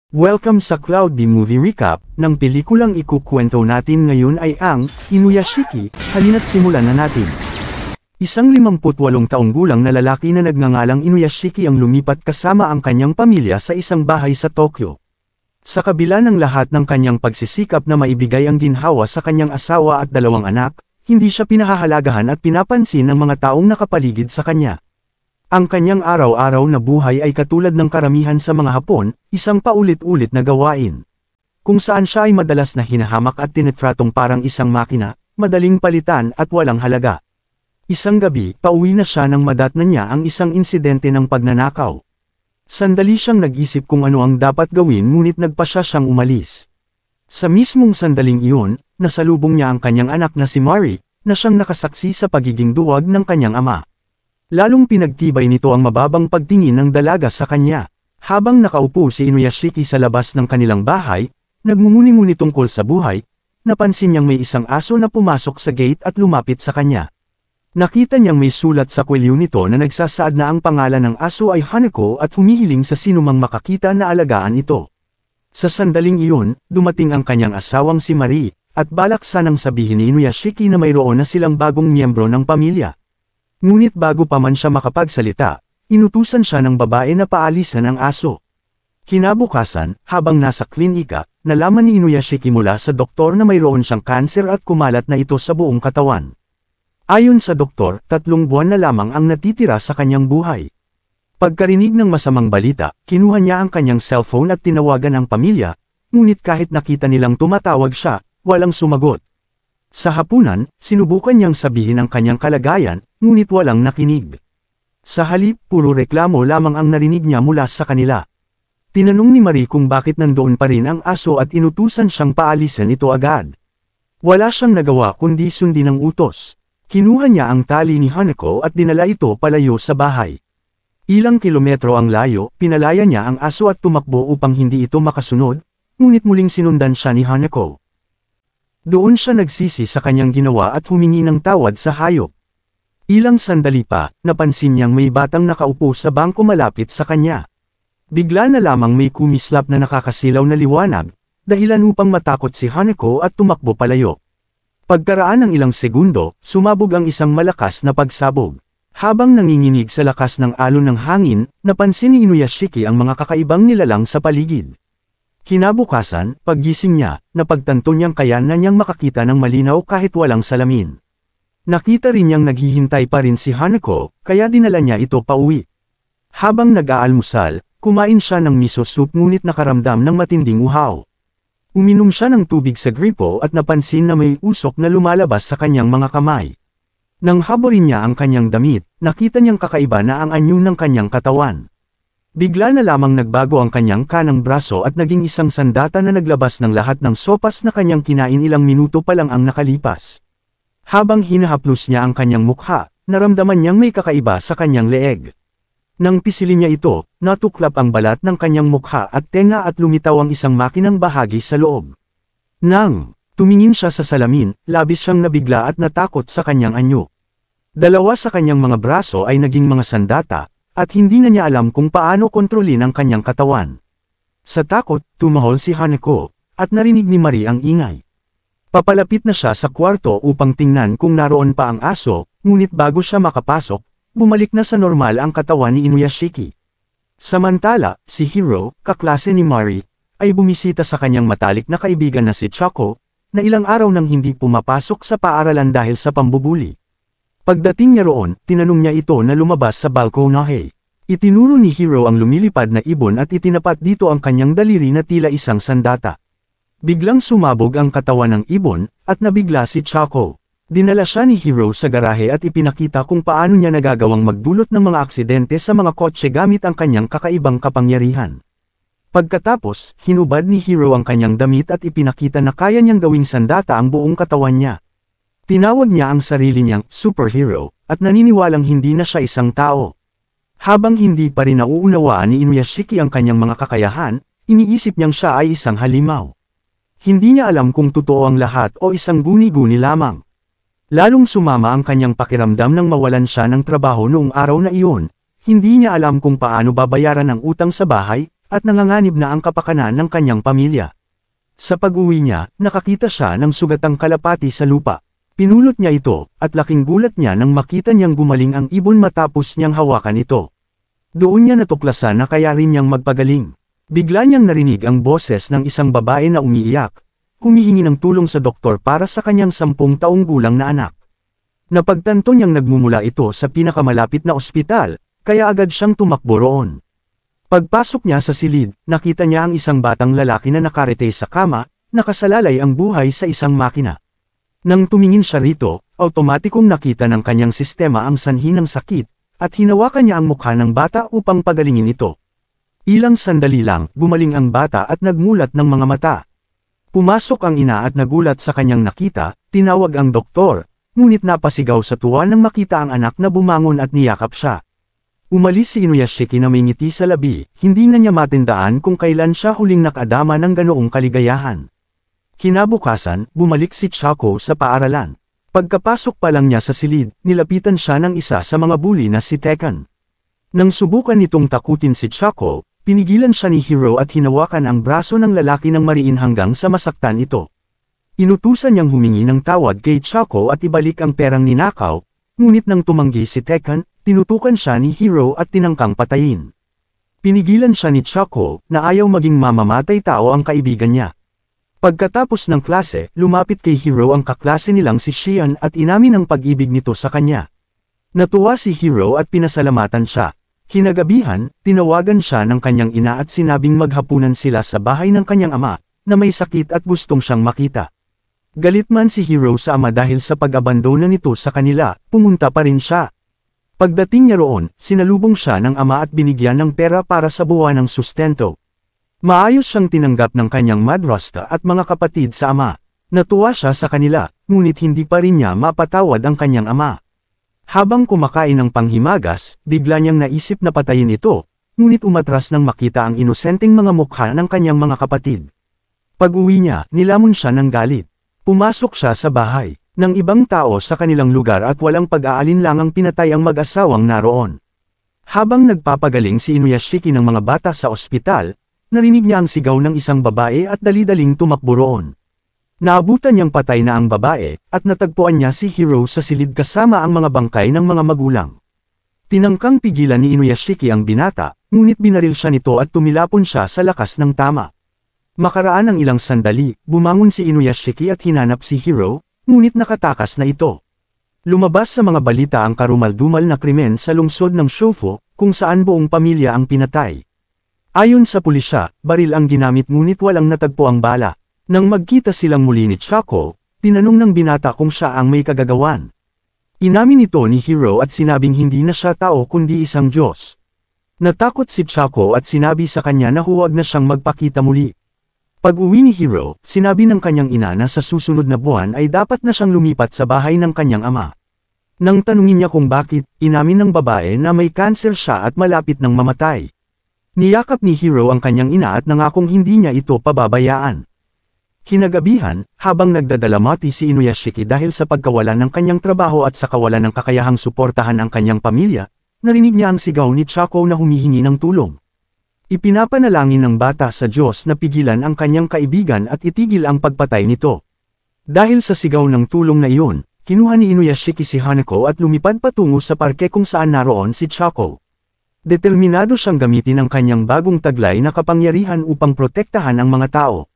Welcome sa Cloud B Movie Recap. Ng pelikulang ikukwento natin ngayon ay ang Inuyashiki. Halina't simulan na natin. Isang 58 taong gulang na lalaki na nagngangalang Inuyashiki ang lumipat kasama ang kanyang pamilya sa isang bahay sa Tokyo. Sa kabila ng lahat ng kanyang pagsisikap na maibigay ang ginhawa sa kanyang asawa at dalawang anak, hindi siya pinahahalagahan at pinapansin ng mga taong nakapaligid sa kanya. Ang kanyang araw-araw na buhay ay katulad ng karamihan sa mga Hapon, isang paulit-ulit na gawain. Kung saan siya ay madalas na hinahamak at tinitratong parang isang makina, madaling palitan at walang halaga. Isang gabi, pauwi na siya nang madatnan niya ang isang insidente ng pagnanakaw. Sandali siyang nag-isip kung ano ang dapat gawin ngunit nagpasya siyang umalis. Sa mismong sandaling iyon, nasalubong niya ang kanyang anak na si Mari, na siyang nakasaksi sa pagiging duwag ng kanyang ama. Lalong pinagtibay nito ang mababang pagtingin ng dalaga sa kanya. Habang nakaupo si Inuyashiki sa labas ng kanilang bahay, nagmumuni-muni tungkol sa buhay, napansin niyang may isang aso na pumasok sa gate at lumapit sa kanya. Nakita niyang may sulat sa kwelyo nito na nagsasaad na ang pangalan ng aso ay Hanako at humihiling sa sinumang makakita na alagaan ito. Sa sandaling iyon, dumating ang kanyang asawang si Marie, at balak sanang sabihin ni Inuyashiki na mayroon na silang bagong miyembro ng pamilya. Ngunit bago pa man siya makapagsalita, inutusan siya ng babae na paalisan ang aso. Kinabukasan, habang nasa klinika, nalaman ni Inuyashiki mula sa doktor na mayroon siyang kanser at kumalat na ito sa buong katawan. Ayon sa doktor, 3 buwan na lamang ang natitira sa kanyang buhay. Pagkarinig ng masamang balita, kinuha niya ang kanyang cellphone at tinawagan ang pamilya, ngunit kahit nakita nilang tumatawag siya, walang sumagot. Sa hapunan, sinubukan niyang sabihin ang kanyang kalagayan, ngunit walang nakinig. Sa halip, puro reklamo lamang ang narinig niya mula sa kanila. Tinanong ni Marie kung bakit nandoon pa rin ang aso at inutusan siyang paalisan ito agad. Wala siyang nagawa kundi sundin ang utos. Kinuha niya ang tali ni Hanako at dinala ito palayo sa bahay. Ilang kilometro ang layo, pinalaya niya ang aso at tumakbo upang hindi ito makasunod, ngunit muling sinundan siya ni Hanako. Doon siya nagsisi sa kanyang ginawa at humingi ng tawad sa hayop. Ilang sandali pa, napansin niyang may batang nakaupo sa bangko malapit sa kanya. Bigla na lamang may kumislap na nakakasilaw na liwanag, dahilan upang matakot si Hanako at tumakbo palayo. Pagkaraan ng ilang segundo, sumabog ang isang malakas na pagsabog. Habang nanginginig sa lakas ng alon ng hangin, napansin ni Inuyashiki ang mga kakaibang nilalang sa paligid. Kinabukasan, paggising niya, napagtanto niyang kaya na niyang makakita ng malinaw kahit walang salamin. Nakita rin niyang naghihintay pa rin si Hanako, kaya dinala niya ito pauwi. Habang nag-aalmusal, kumain siya ng miso soup ngunit nakaramdam ng matinding uhaw. Uminom siya ng tubig sa gripo at napansin na may usok na lumalabas sa kanyang mga kamay. Nang haborin niya ang kanyang damit, nakita niyang kakaiba na ang anyo ng kanyang katawan. Bigla na lamang nagbago ang kanyang kanang braso at naging isang sandata na naglabas ng lahat ng sopas na kanyang kinain ilang minuto pa lang ang nakalipas. Habang hinahaplos niya ang kanyang mukha, naramdaman niyang may kakaiba sa kanyang leeg. Nang pisilin niya ito, natuklap ang balat ng kanyang mukha at tenga at lumitaw ang isang makinang bahagi sa loob. Nang tumingin siya sa salamin, labis siyang nabigla at natakot sa kanyang anyo. Dalawa sa kanyang mga braso ay naging mga sandata, at hindi na niya alam kung paano kontrolin ang kanyang katawan. Sa takot, tumahol si Hanako, at narinig ni Marie ang ingay. Papalapit na siya sa kwarto upang tingnan kung naroon pa ang aso, ngunit bago siya makapasok, bumalik na sa normal ang katawan ni Inuyashiki. Samantala, si Hiro, kaklase ni Marie, ay bumisita sa kanyang matalik na kaibigan na si Choco, na ilang araw nang hindi pumapasok sa paaralan dahil sa pambubuli. Pagdating niya roon, tinanong niya ito na lumabas sa balkonahe. Itinuro ni Hiro ang lumilipad na ibon at itinapat dito ang kanyang daliri na tila isang sandata. Biglang sumabog ang katawan ng ibon, at nabigla si Choco. Dinala siya ni Hiro sa garahe at ipinakita kung paano niya nagagawang magdulot ng mga aksidente sa mga kotse gamit ang kanyang kakaibang kapangyarihan. Pagkatapos, hinubad ni Hiro ang kanyang damit at ipinakita na kaya niyang gawing sandata ang buong katawan niya. Tinawag niya ang sarili niyang superhero, at naniniwalang hindi na siya isang tao. Habang hindi pa rin nauunawaan ni Inuyashiki ang kanyang mga kakayahan, iniisip niyang siya ay isang halimaw. Hindi niya alam kung totoo ang lahat o isang guni-guni lamang. Lalong sumama ang kanyang pakiramdam nang mawalan siya ng trabaho noong araw na iyon, hindi niya alam kung paano babayaran ang utang sa bahay, at nanganganib na ang kapakanan ng kanyang pamilya. Sa pag-uwi niya, nakakita siya ng sugatang kalapati sa lupa. Pinulot niya ito, at laking gulat niya nang makita niyang gumaling ang ibon matapos niyang hawakan ito. Doon niya natuklasan na kaya rin niyang magpagaling. Bigla niyang narinig ang boses ng isang babae na umiiyak, humihingi ng tulong sa doktor para sa kanyang 10 taong gulang na anak. Napagtanto niyang nagmumula ito sa pinakamalapit na ospital, kaya agad siyang tumakbo roon. Pagpasok niya sa silid, nakita niya ang isang batang lalaki na nakarete sa kama, nakasalalay ang buhay sa isang makina. Nang tumingin siya rito, automatikong nakita ng kanyang sistema ang sanhi ng sakit, at hinawakan niya ang mukha ng bata upang pagalingin ito. Ilang sandali lang, gumaling ang bata at nagmulat ng mga mata. Pumasok ang ina at nagulat sa kanyang nakita, tinawag ang doktor, ngunit napasigaw sa tuwa nang makita ang anak na bumangon at niyakap siya. Umalis si Inuyashiki na may ngiti sa labi, hindi na niya matindaan kung kailan siya huling nakadama ng ganoong kaligayahan. Kinabukasan, bumalik si Chako sa paaralan. Pagkapasok pa lang niya sa silid, nilapitan siya ng isa sa mga bully na si Tekken. Nang subukan nitong takutin si Chako, pinigilan siya ni Hiro at hinawakan ang braso ng lalaki ng mariin hanggang sa masaktan ito. Inutusan niyang humingi ng tawad kay Chako at ibalik ang perang ninakaw, ngunit nang tumanggi si Tekken, tinutukan siya ni Hiro at tinangkang patayin. Pinigilan siya ni Chako na ayaw maging mamamatay tao ang kaibigan niya. Pagkatapos ng klase, lumapit kay Hiro ang kaklase nilang si Shion at inamin ang pag-ibig nito sa kanya. Natuwa si Hiro at pinasalamatan siya. Kinagabihan, tinawagan siya ng kanyang ina at sinabing maghapunan sila sa bahay ng kanyang ama, na may sakit at gustong siyang makita. Galit man si Hiro sa ama dahil sa pag-abandona nito sa kanila, pumunta pa rin siya. Pagdating niya roon, sinalubong siya ng ama at binigyan ng pera para sa buwan ng sustento. Maayos siyang tinanggap ng kanyang madrasta at mga kapatid sa ama. Natuwa siya sa kanila, ngunit hindi pa rin niya mapatawad ang kanyang ama. Habang kumakain ng panghimagas, bigla niyang naisip na patayin ito, ngunit umatras nang makita ang inosenteng mga mukha ng kanyang mga kapatid. Pag-uwi niya, nilamon siya ng galit. Pumasok siya sa bahay ng ibang tao sa kanilang lugar at walang pag-aalinlangang pinatay ang mag-asawang naroon. Habang nagpapagaling si Inuyashiki ng mga bata sa ospital, narinig niya ang sigaw ng isang babae at dali-daling tumakbo roon. Naabutan niyang patay na ang babae, at natagpuan niya si Hiro sa silid kasama ang mga bangkay ng mga magulang. Tinangkang pigilan ni Inuyashiki ang binata, ngunit binaril siya nito at tumilapon siya sa lakas ng tama. Makaraan ng ilang sandali, bumangon si Inuyashiki at hinanap si Hiro, ngunit nakatakas na ito. Lumabas sa mga balita ang karumal-dumal na krimen sa lungsod ng Shofo, kung saan buong pamilya ang pinatay. Ayon sa pulisya, baril ang ginamit ngunit walang natagpo ang bala. Nang magkita silang muli ni Chako, tinanong ng binata kung siya ang may kagagawan. Inamin ito ni Hiro at sinabing hindi na siya tao kundi isang Diyos. Natakot si Chako at sinabi sa kanya na huwag na siyang magpakita muli. Pag-uwi ni Hiro, sinabi ng kanyang ina na sa susunod na buwan ay dapat na siyang lumipat sa bahay ng kanyang ama. Nang tanungin niya kung bakit, inamin ng babae na may kanser siya at malapit ng mamatay. Niyakap ni Hiro ang kanyang ina at nangakong hindi niya ito pababayaan. Kinagabihan, habang nagdadalamati si Inuyashiki dahil sa pagkawalan ng kanyang trabaho at sa kawalan ng kakayahang suportahan ang kanyang pamilya, narinig niya ang sigaw ni Chako na humihingi ng tulong. Ipinapanalangin ng bata sa Diyos na pigilan ang kanyang kaibigan at itigil ang pagpatay nito. Dahil sa sigaw ng tulong na iyon, kinuha ni Inuyashiki si Hanako at lumipad patungo sa parke kung saan naroon si Chako. Determinado siyang gamitin ang kanyang bagong taglay na kapangyarihan upang protektahan ang mga tao.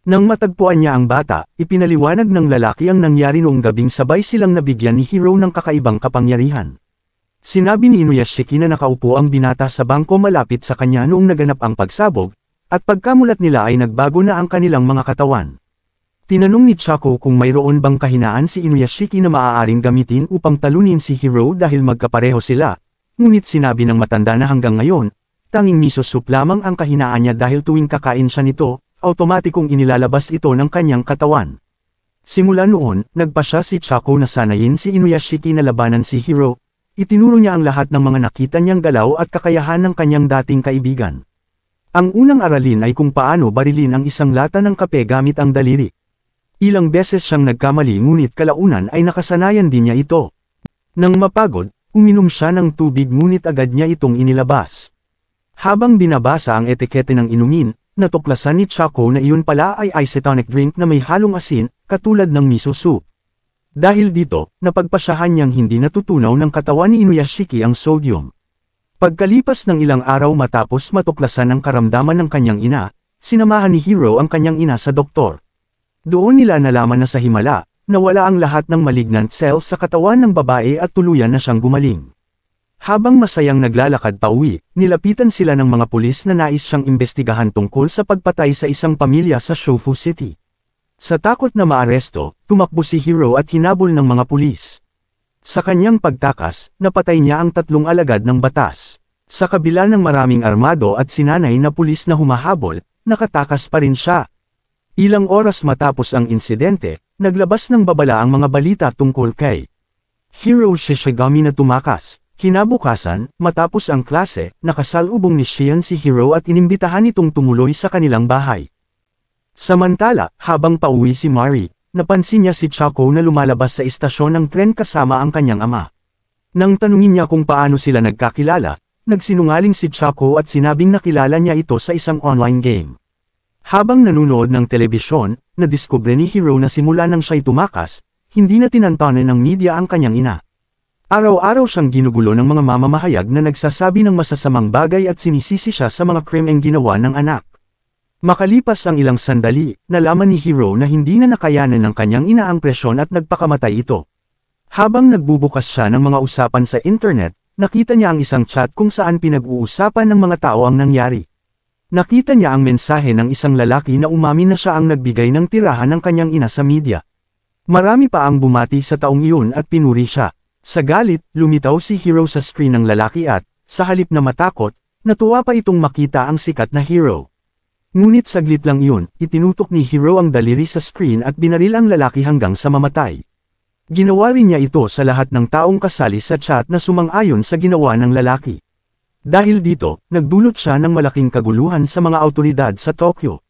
Nang matagpuan niya ang bata, ipinaliwanag ng lalaki ang nangyari noong gabing sabay silang nabigyan ni Hiro ng kakaibang kapangyarihan. Sinabi ni Inuyashiki na nakaupo ang binata sa bangko malapit sa kanya noong naganap ang pagsabog, at pagkamulat nila ay nagbago na ang kanilang mga katawan. Tinanong ni Chako kung mayroon bang kahinaan si Inuyashiki na maaaring gamitin upang talunin si Hiro dahil magkapareho sila, ngunit sinabi ng matanda na hanggang ngayon, tanging miso soup lamang ang kahinaan niya dahil tuwing kakain siya nito, automatikong inilalabas ito ng kanyang katawan. Simula noon, nagpa siya si Chako na sanayin si Inuyashiki na labanan si Hiro. Itinuro niya ang lahat ng mga nakita niyang galaw at kakayahan ng kanyang dating kaibigan. Ang unang aralin ay kung paano barilin ang isang lata ng kape gamit ang daliri. Ilang beses siyang nagkamali ngunit kalaunan ay nakasanayan din niya ito. Nang mapagod, uminom siya ng tubig ngunit agad niya itong inilabas. Habang binabasa ang etikete ng inumin, natuklasan ni Chaco na iyon pala ay isotonic drink na may halong asin, katulad ng miso soup. Dahil dito, napagpasyahan niyang hindi natutunaw ng katawan ni Inuyashiki ang sodium. Pagkalipas ng ilang araw matapos matuklasan ang karamdaman ng kanyang ina, sinamahan ni Hiro ang kanyang ina sa doktor. Doon nila nalaman na sa himala, nawala ang lahat ng malignant cells sa katawan ng babae at tuluyan na siyang gumaling. Habang masayang naglalakad pauwi, nilapitan sila ng mga pulis na nais siyang imbestigahan tungkol sa pagpatay sa isang pamilya sa Shofu City. Sa takot na maaresto, tumakbo si Hiro at hinabol ng mga pulis. Sa kanyang pagtakas, napatay niya ang 3 alagad ng batas. Sa kabila ng maraming armado at sinanay na pulis na humahabol, nakatakas pa rin siya. Ilang oras matapos ang insidente, naglabas ng babala ang mga balita tungkol kay Hiro Shishigami na tumakas. Kinabukasan, matapos ang klase, nakasalubong ni Shion si Hiro at inimbitahan itong tumuloy sa kanilang bahay. Samantala, habang pauwi si Mari, napansin niya si Chaco na lumalabas sa istasyon ng tren kasama ang kanyang ama. Nang tanungin niya kung paano sila nagkakilala, nagsinungaling si Chaco at sinabing nakilala niya ito sa isang online game. Habang nanunood ng telebisyon, nadiskubre ni Hiro na simula nang siya'y tumakas, hindi na tinantanan ng media ang kanyang ina. Araw-araw siyang ginugulo ng mga mamamahayag na nagsasabi ng masasamang bagay at sinisisi siya sa mga krimeng ginawa ng anak. Makalipas ang ilang sandali, nalaman ni Hiro na hindi na nakayanan ng kanyang ina ang presyon at nagpakamatay ito. Habang nagbubukas siya ng mga usapan sa internet, nakita niya ang isang chat kung saan pinag-uusapan ng mga tao ang nangyari. Nakita niya ang mensahe ng isang lalaki na umamin na siya ang nagbigay ng tirahan ng kanyang ina sa media. Marami pa ang bumati sa taong iyon at pinuri siya. Sa galit, lumitaw si Hiro sa screen ng lalaki at, sa halip na matakot, natuwa pa itong makita ang sikat na Hiro. Ngunit saglit lang iyon, itinutok ni Hiro ang daliri sa screen at binaril ang lalaki hanggang sa mamatay. Ginawa rin niya ito sa lahat ng taong kasali sa chat na sumang-ayon sa ginawa ng lalaki. Dahil dito, nagdulot siya ng malaking kaguluhan sa mga awtoridad sa Tokyo.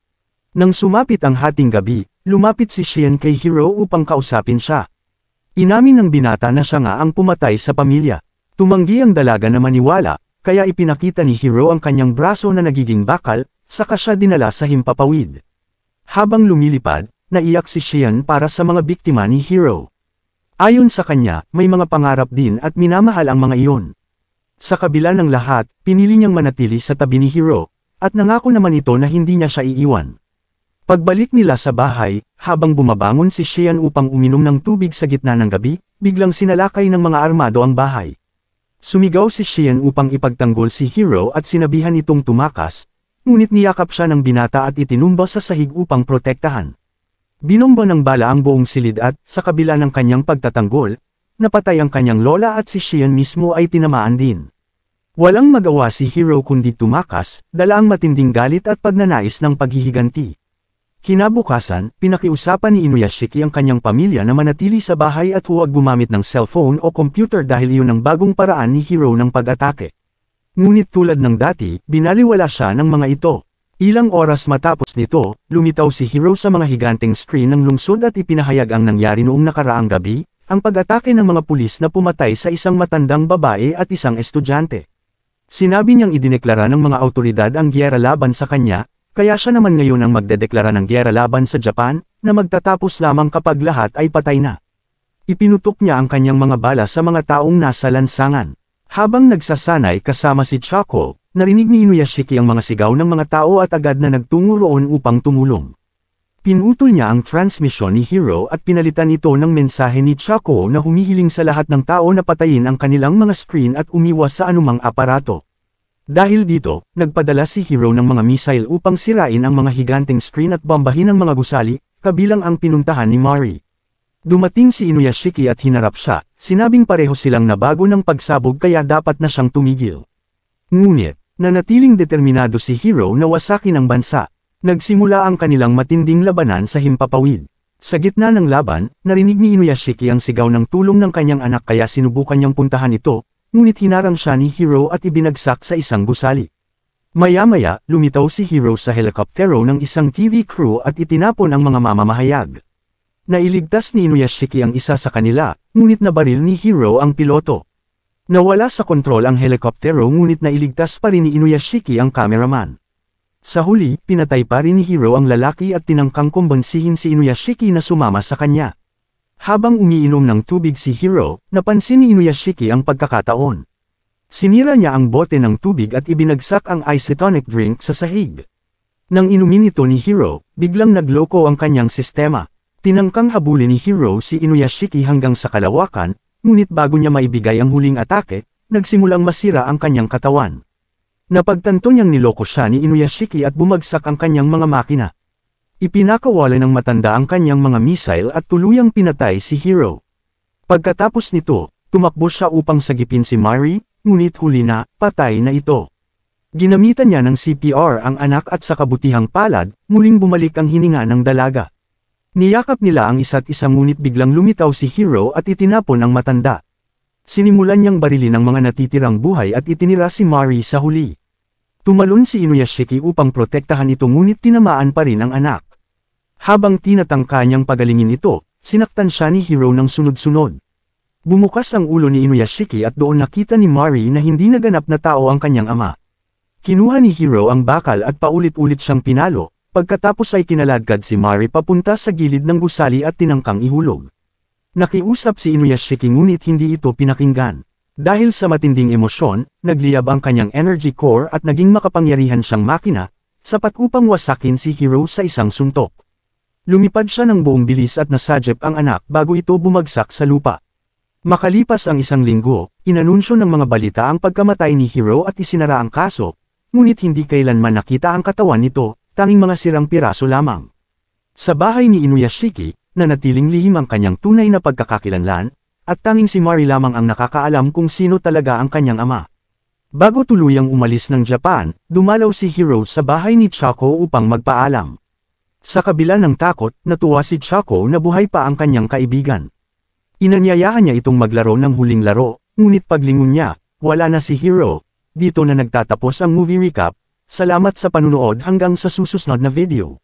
Nang sumapit ang hating gabi, lumapit si Shion kay Hiro upang kausapin siya. Inamin ng binata na siya nga ang pumatay sa pamilya. Tumanggi ang dalaga na maniwala, kaya ipinakita ni Hiro ang kanyang braso na nagiging bakal, saka siya dinala sa himpapawid. Habang lumilipad, naiyak si Shion para sa mga biktima ni Hiro. Ayon sa kanya, may mga pangarap din at minamahal ang mga iyon. Sa kabila ng lahat, pinili niyang manatili sa tabi ni Hiro, at nangako naman ito na hindi niya siya iiwan. Pagbalik nila sa bahay, habang bumabangon si Shion upang uminom ng tubig sa gitna ng gabi, biglang sinalakay ng mga armado ang bahay. Sumigaw si Shion upang ipagtanggol si Hiro at sinabihan itong tumakas, ngunit niyakap siya ng binata at itinumba sa sahig upang protektahan. Binomba ng bala ang buong silid at, sa kabila ng kanyang pagtatanggol, napatay ang kanyang lola at si Shion mismo ay tinamaan din. Walang magawa si Hiro kundi tumakas, dala ang matinding galit at pagnanais ng paghihiganti. Kinabukasan, pinakiusapan ni Inuyashiki ang kanyang pamilya na manatili sa bahay at huwag gumamit ng cellphone o computer dahil iyon ang bagong paraan ni Hiro ng pag-atake. Ngunit tulad ng dati, binaliwala siya ng mga ito. Ilang oras matapos nito, lumitaw si Hiro sa mga higanteng screen ng lungsod at ipinahayag ang nangyari noong nakaraang gabi, ang pag-atake ng mga pulis na pumatay sa isang matandang babae at isang estudyante. Sinabi niyang idineklara ng mga awtoridad ang giyera laban sa kanya, kaya siya naman ngayon ang magdedeklara ng giyera laban sa Japan, na magtatapos lamang kapag lahat ay patay na. Ipinutok niya ang kanyang mga bala sa mga taong nasa lansangan. Habang nagsasanay kasama si Chaco, narinig ni Inuyashiki ang mga sigaw ng mga tao at agad na nagtungo roon upang tumulong. Pinutol niya ang transmisyon ni Hiro at pinalitan ito ng mensahe ni Chaco na humihiling sa lahat ng tao na patayin ang kanilang mga screen at umiwas sa anumang aparato. Dahil dito, nagpadala si Hiro ng mga missile upang sirain ang mga higanteng screen at bombahin ang mga gusali, kabilang ang pinuntahan ni Mari. Dumating si Inuyashiki at hinarap siya, sinabing pareho silang nabago ng pagsabog kaya dapat na siyang tumigil. Ngunit, nanatiling determinado si Hiro na wasakin ang bansa. Nagsimula ang kanilang matinding labanan sa himpapawid. Sa gitna ng laban, narinig ni Inuyashiki ang sigaw ng tulong ng kanyang anak kaya sinubukan niyang puntahan ito, ngunit hinarang siya ni Hiro at ibinagsak sa isang gusali. Maya-maya, lumitaw si Hiro sa helikoptero ng isang TV crew at itinapon ang mga mamamahayag. Nailigtas ni Inuyashiki ang isa sa kanila, ngunit nabaril ni Hiro ang piloto. Nawala sa kontrol ang helikoptero ngunit nailigtas pa rin ni Inuyashiki ang cameraman. Sa huli, pinatay pa rin ni Hiro ang lalaki at tinangkang kumbonsihin si Inuyashiki na sumama sa kanya. Habang umiinom ng tubig si Hiro, napansin ni Inuyashiki ang pagkakataon. Sinira niya ang bote ng tubig at ibinagsak ang isotonic drink sa sahig. Nang inumin ito ni Hiro, biglang nagloko ang kanyang sistema. Tinangkang habulin ni Hiro si Inuyashiki hanggang sa kalawakan, ngunit bago niya maibigay ang huling atake, nagsimulang masira ang kanyang katawan. Napagtanto niyang niloko siya ni Inuyashiki at bumagsak ang kanyang mga makina. Ipinakawala ng matanda ang kanyang mga missile at tuluyang pinatay si Hiro. Pagkatapos nito, tumakbo siya upang sagipin si Mari, ngunit huli na, patay na ito. Ginamitan niya ng CPR ang anak at sa kabutihang palad, muling bumalik ang hininga ng dalaga. Niyakap nila ang isa't isa ngunit biglang lumitaw si Hiro at itinapon ang matanda. Sinimulan niyang barilin ang mga natitirang buhay at itinira si Mari sa huli. Tumalon si Inuyashiki upang protektahan ito ngunit tinamaan pa rin ang anak. Habang tinatangka niyang pagalingin ito, sinaktan siya ni Hiro ng sunod-sunod. Bumukas ang ulo ni Inuyashiki at doon nakita ni Mari na hindi naganap na tao ang kanyang ama. Kinuha ni Hiro ang bakal at paulit-ulit siyang pinalo. Pagkatapos ay kinaladkad si Mari papunta sa gilid ng gusali at tinangkang ihulog. Nakiusap si Inuyashiki ngunit hindi ito pinakinggan. Dahil sa matinding emosyon, nagliyab ang kanyang energy core at naging makapangyarihan siyang makina, sapat upang wasakin si Hiro sa isang suntok. Lumipad siya ng buong bilis at nasadjep ang anak bago ito bumagsak sa lupa. Makalipas ang isang linggo, inanunsyo ng mga balita ang pagkamatay ni Hiro at isinara ang kaso, ngunit hindi kailanman nakita ang katawan nito. Tanging mga sirang piraso lamang. Sa bahay ni Inuyashiki, nanatiling lihim ang kanyang tunay na pagkakakilanlan, at tanging si Mari lamang ang nakakaalam kung sino talaga ang kanyang ama. Bago tuluyang umalis ng Japan, dumalaw si Hiro sa bahay ni Chako upang magpaalam. Sa kabila ng takot, natuwa si Chako na buhay pa ang kanyang kaibigan. Inanyayahan niya itong maglaro ng huling laro, ngunit paglingon niya, wala na si Hiro. Dito na nagtatapos ang movie recap. Salamat sa panunood hanggang sa susunod na video.